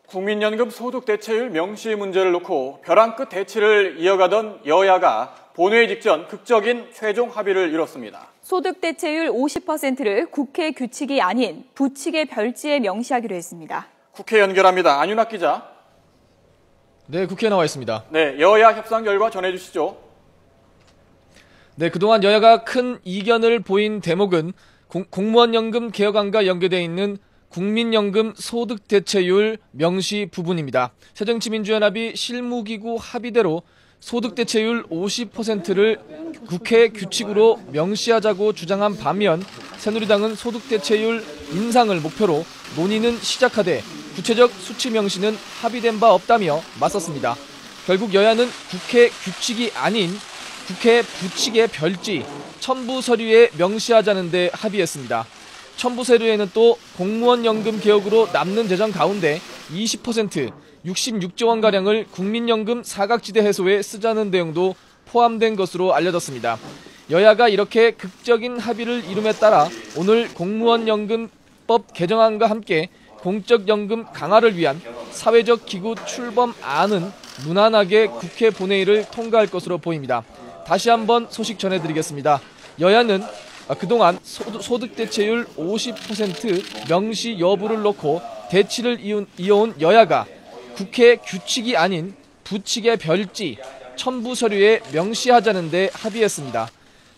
국민연금 소득대체율 명시 문제를 놓고 벼랑 끝 대치를 이어가던 여야가 본회의 직전 극적인 최종 합의를 이뤘습니다. 소득대체율 50%를 국회 규칙이 아닌 부칙의 별지에 명시하기로 했습니다. 국회 연결합니다. 안윤학 기자. 네, 국회에 나와 있습니다. 네, 여야 협상 결과 전해주시죠. 네, 그동안 여야가 큰 이견을 보인 대목은 공무원연금 개혁안과 연계되어 있는 국민연금 소득대체율 명시 부분입니다. 새정치민주연합이 실무기구 합의대로 소득대체율 50%를 국회 규칙으로 명시하자고 주장한 반면 새누리당은 소득대체율 인상을 목표로 논의는 시작하되 구체적 수치 명시는 합의된 바 없다며 맞섰습니다. 결국 여야는 국회 규칙이 아닌 국회 부칙의 별지, 첨부 서류에 명시하자는 데 합의했습니다. 첨부 서류에는 또 공무원연금 개혁으로 남는 재정 가운데 20%, 66조 원가량을 국민연금 사각지대 해소에 쓰자는 내용도 포함된 것으로 알려졌습니다. 여야가 이렇게 극적인 합의를 이룸에 따라 오늘 공무원연금법 개정안과 함께 공적연금 강화를 위한 사회적 기구 출범안은 무난하게 국회 본회의를 통과할 것으로 보입니다. 다시 한번 소식 전해드리겠습니다. 여야는 그동안 소득대체율 50% 명시 여부를 놓고 대치를 이어온 여야가 국회 규칙이 아닌 부칙의 별지, 첨부 서류에 명시하자는 데 합의했습니다.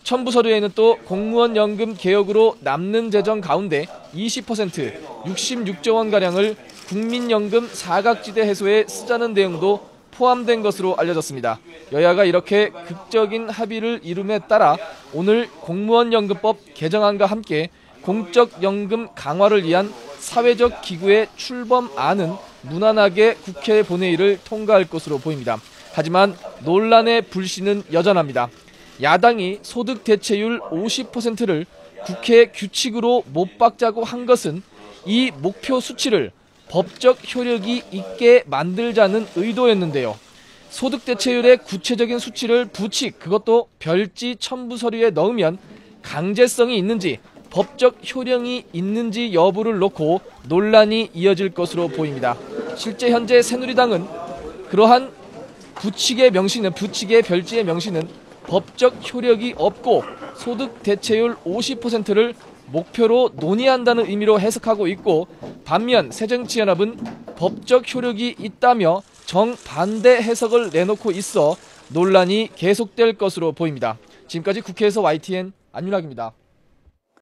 첨부 서류에는 또 공무원연금 개혁으로 남는 재정 가운데 20%, 66조 원가량을 국민연금 사각지대 해소에 쓰자는 내용도 포함된 것으로 알려졌습니다. 여야가 이렇게 극적인 합의를 이룸에 따라 오늘 공무원연금법 개정안과 함께 공적연금 강화를 위한 사회적 기구의 출범안은 무난하게 국회 본회의를 통과할 것으로 보입니다. 하지만 논란의 불씨는 여전합니다. 야당이 소득대체율 50%를 국회 규칙으로 못 박자고 한 것은 이 목표 수치를 법적 효력이 있게 만들자는 의도였는데요. 소득대체율의 구체적인 수치를 부칙, 그것도 별지 첨부 서류에 넣으면 강제성이 있는지 법적 효력이 있는지 여부를 놓고 논란이 이어질 것으로 보입니다. 실제 현재 새누리당은 그러한 부칙의 별지의 명시는 법적 효력이 없고 소득대체율 50%를 목표로 논의한다는 의미로 해석하고 있고, 반면 새정치연합은 법적 효력이 있다며 정반대 해석을 내놓고 있어 논란이 계속될 것으로 보입니다. 지금까지 국회에서 YTN 안윤학입니다.